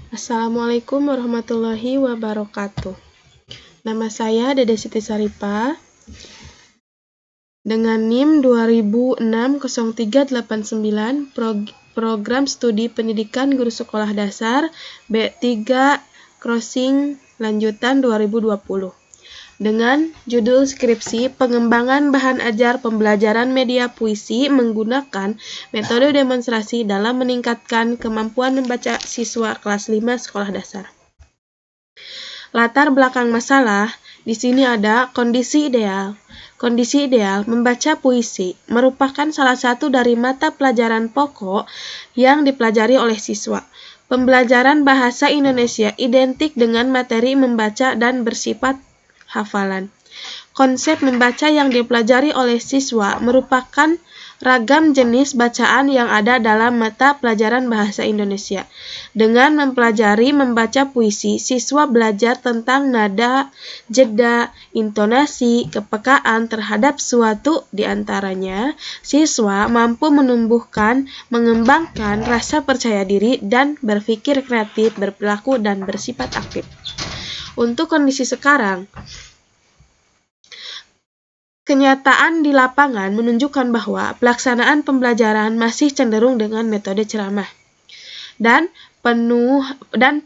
Assalamualaikum warahmatullahi wabarakatuh. Nama saya Dede Siti Saripa dengan NIM 20060389 Program Studi Pendidikan Guru Sekolah Dasar B3 Crossing Lanjutan 2020 dengan judul skripsi Pengembangan Bahan Ajar Pembelajaran Media Puisi menggunakan metode demonstrasi dalam meningkatkan kemampuan membaca siswa kelas 5 sekolah dasar. Latar belakang masalah, di sini ada kondisi ideal. Kondisi ideal membaca puisi merupakan salah satu dari mata pelajaran pokok yang dipelajari oleh siswa. Pembelajaran bahasa Indonesia identik dengan materi membaca dan bersifat hafalan. Konsep membaca yang dipelajari oleh siswa merupakan ragam jenis bacaan yang ada dalam mata pelajaran bahasa Indonesia. Dengan mempelajari membaca puisi, siswa belajar tentang nada, jeda, intonasi, kepekaan terhadap suatu di antaranya. Siswa mampu menumbuhkan, mengembangkan rasa percaya diri dan berpikir kreatif, berperilaku dan bersifat aktif. Untuk kondisi sekarang, kenyataan di lapangan menunjukkan bahwa pelaksanaan pembelajaran masih cenderung dengan metode ceramah dan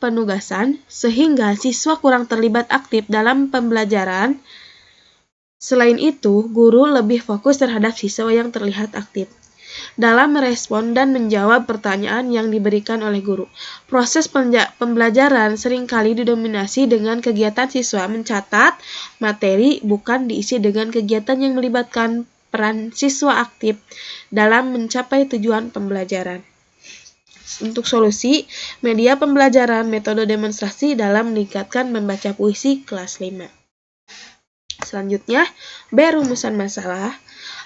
penugasan, sehingga siswa kurang terlibat aktif dalam pembelajaran. Selain itu, guru lebih fokus terhadap siswa yang terlihat aktif dalam merespon dan menjawab pertanyaan yang diberikan oleh guru. Proses pembelajaran seringkali didominasi dengan kegiatan siswa mencatat materi, bukan diisi dengan kegiatan yang melibatkan peran siswa aktif dalam mencapai tujuan pembelajaran. Untuk solusi, media pembelajaran metode demonstrasi dalam meningkatkan membaca puisi kelas 5. Selanjutnya, B. Rumusan masalah.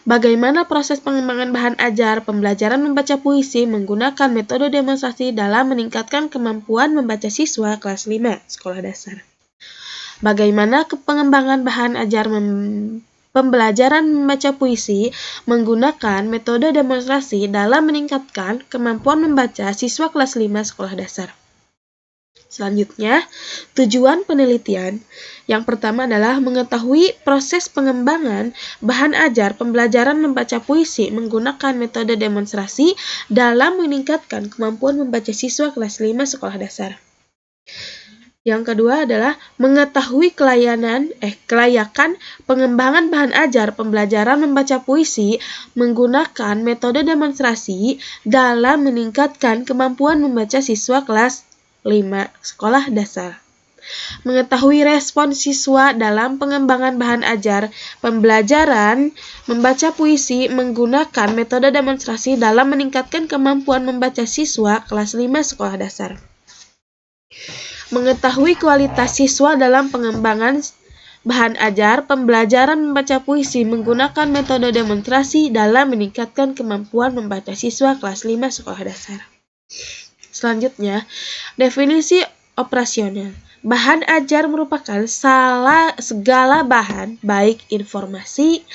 Bagaimana proses pengembangan bahan ajar pembelajaran membaca puisi menggunakan metode demonstrasi dalam meningkatkan kemampuan membaca siswa kelas 5 sekolah dasar? Bagaimana pengembangan bahan ajar pembelajaran membaca puisi menggunakan metode demonstrasi dalam meningkatkan kemampuan membaca siswa kelas 5 sekolah dasar? Selanjutnya, tujuan penelitian. Yang pertama adalah mengetahui proses pengembangan bahan ajar pembelajaran membaca puisi menggunakan metode demonstrasi dalam meningkatkan kemampuan membaca siswa kelas 5 sekolah dasar. Yang kedua adalah mengetahui kelayakan pengembangan bahan ajar pembelajaran membaca puisi menggunakan metode demonstrasi dalam meningkatkan kemampuan membaca siswa kelas 5 sekolah dasar. Mengetahui respon siswa dalam pengembangan bahan ajar pembelajaran membaca puisi menggunakan metode demonstrasi dalam meningkatkan kemampuan membaca siswa kelas 5 sekolah dasar. Mengetahui kualitas siswa dalam pengembangan bahan ajar pembelajaran membaca puisi menggunakan metode demonstrasi dalam meningkatkan kemampuan membaca siswa kelas 5 sekolah dasar. Selanjutnya, definisi operasional. Bahan ajar merupakan segala bahan, baik informasi,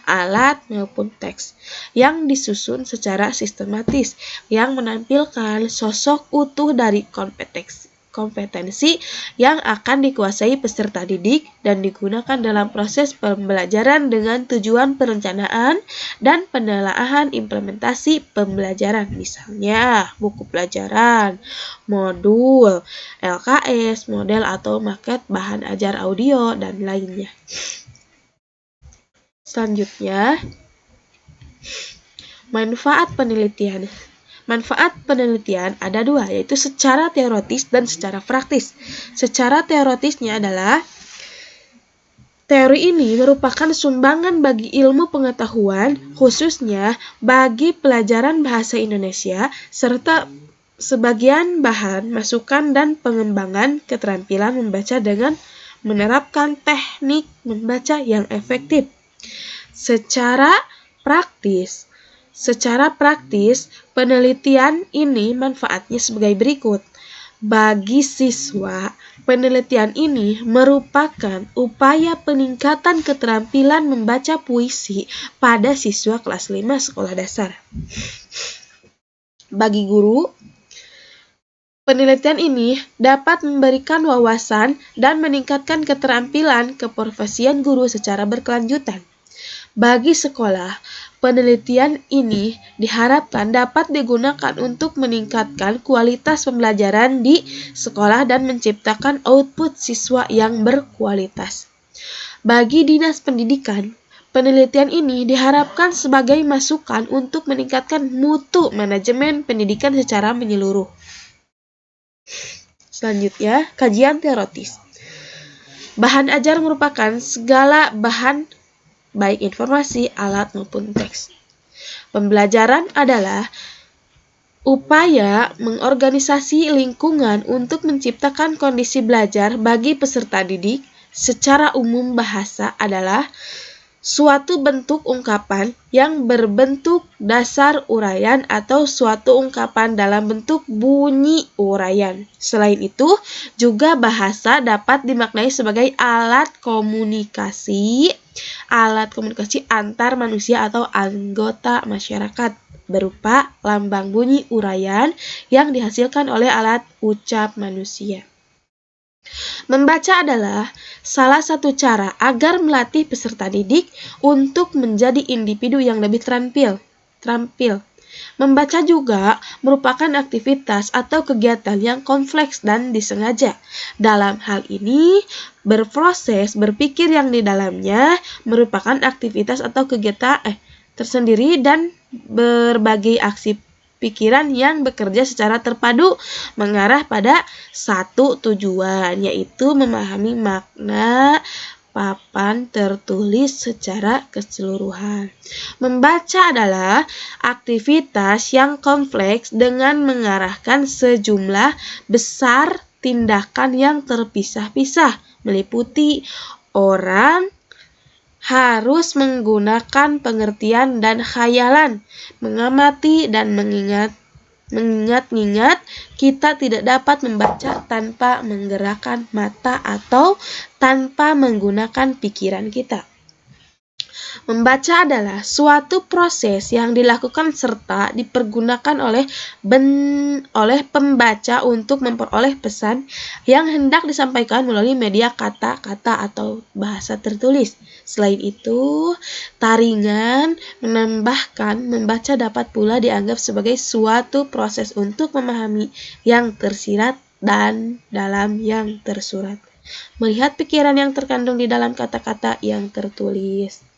alat, maupun teks, yang disusun secara sistematis, yang menampilkan sosok utuh dari kompetensi yang akan dikuasai peserta didik dan digunakan dalam proses pembelajaran dengan tujuan perencanaan dan penelaahan implementasi pembelajaran, misalnya buku pelajaran, modul, LKS, model atau maket bahan ajar audio, dan lainnya. Selanjutnya, manfaat penelitian. Manfaat penelitian ada dua, yaitu secara teoritis dan secara praktis. Secara teoritisnya adalah teori ini merupakan sumbangan bagi ilmu pengetahuan, khususnya bagi pelajaran bahasa Indonesia, serta sebagian bahan, masukan, dan pengembangan keterampilan membaca dengan menerapkan teknik membaca yang efektif. Secara praktis, penelitian ini manfaatnya sebagai berikut. Bagi siswa, penelitian ini merupakan upaya peningkatan keterampilan membaca puisi pada siswa kelas 5 sekolah dasar. Bagi guru, Penelitian ini dapat memberikan wawasan dan meningkatkan keterampilan keprofesian guru secara berkelanjutan. Bagi sekolah, penelitian ini diharapkan dapat digunakan untuk meningkatkan kualitas pembelajaran di sekolah dan menciptakan output siswa yang berkualitas. Bagi Dinas Pendidikan, penelitian ini diharapkan sebagai masukan untuk meningkatkan mutu manajemen pendidikan secara menyeluruh. Selanjutnya, kajian teoritis. Bahan ajar merupakan segala bahan baik informasi, alat maupun teks. Pembelajaran adalah upaya mengorganisasi lingkungan untuk menciptakan kondisi belajar bagi peserta didik. Secara umum, bahasa adalah suatu bentuk ungkapan yang berbentuk dasar uraian atau suatu ungkapan dalam bentuk bunyi uraian. Selain itu, juga bahasa dapat dimaknai sebagai alat komunikasi antar manusia atau anggota masyarakat berupa lambang bunyi uraian yang dihasilkan oleh alat ucap manusia. Membaca adalah salah satu cara agar melatih peserta didik untuk menjadi individu yang lebih terampil. Membaca juga merupakan aktivitas atau kegiatan yang kompleks dan disengaja. Dalam hal ini, berproses berpikir yang di dalamnya merupakan aktivitas atau kegiatan tersendiri dan berbagai aksi pikiran yang bekerja secara terpadu mengarah pada satu tujuan, yaitu memahami makna papan tertulis secara keseluruhan. Membaca adalah aktivitas yang kompleks dengan mengarahkan sejumlah besar tindakan yang terpisah-pisah, meliputi orang harus menggunakan pengertian dan khayalan, mengamati dan mengingat-ingat. Kita tidak dapat membaca tanpa menggerakkan mata atau tanpa menggunakan pikiran kita. Membaca adalah suatu proses yang dilakukan serta dipergunakan oleh pembaca untuk memperoleh pesan yang hendak disampaikan melalui media kata-kata atau bahasa tertulis. Selain itu, taringan menambahkan membaca dapat pula dianggap sebagai suatu proses untuk memahami yang tersirat dan dalam yang tersurat. Melihat pikiran yang terkandung di dalam kata-kata yang tertulis.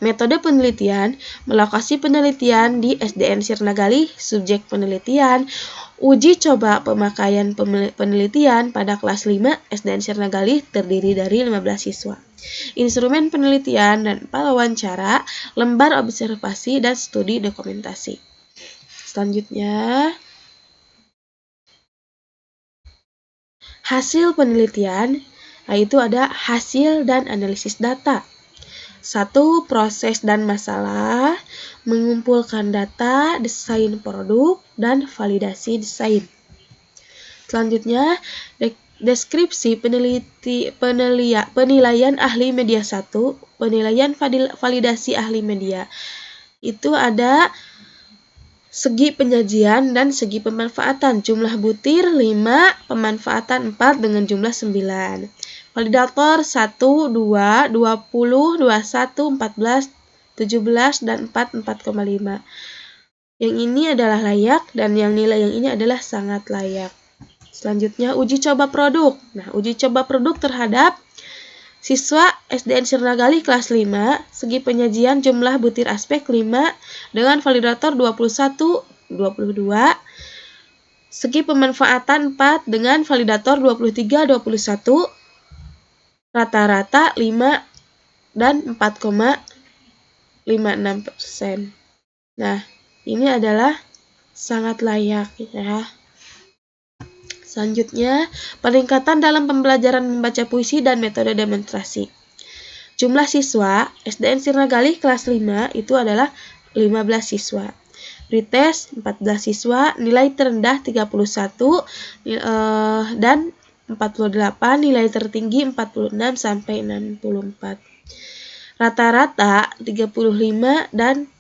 Metode penelitian, lokasi penelitian di SDN Sirnagali, subjek penelitian, uji coba pemakaian penelitian pada kelas 5 SDN Sirnagali terdiri dari 15 siswa. Instrumen penelitian dan wawancara, lembar observasi dan studi dokumentasi. Selanjutnya, hasil penelitian, yaitu ada hasil dan analisis data. 1. Proses dan masalah, mengumpulkan data, desain produk, dan validasi desain. Selanjutnya, deskripsi penilaian ahli media 1, penilaian validasi ahli media. Itu ada segi penyajian dan segi pemanfaatan. Jumlah butir 5, pemanfaatan 4 dengan jumlah 9. Validator 1, 2, 20, 21, 14, 17, dan 4, 4,5. Yang ini adalah layak dan yang nilai yang ini adalah sangat layak. Selanjutnya, uji coba produk. Nah, uji coba produk terhadap siswa SDN Sirnagali kelas 5, segi penyajian jumlah butir aspek 5 dengan validator 21, 22, segi pemanfaatan 4 dengan validator 23, 21, rata-rata 5 dan 4,56%. Nah, ini adalah sangat layak ya. Selanjutnya, peningkatan dalam pembelajaran membaca puisi dan metode demonstrasi. Jumlah siswa SDN Sirnagali kelas 5 itu adalah 15 siswa. Pretest 14 siswa, nilai terendah 31 dan 48, nilai tertinggi 46 sampai 64. Rata-rata 35 dan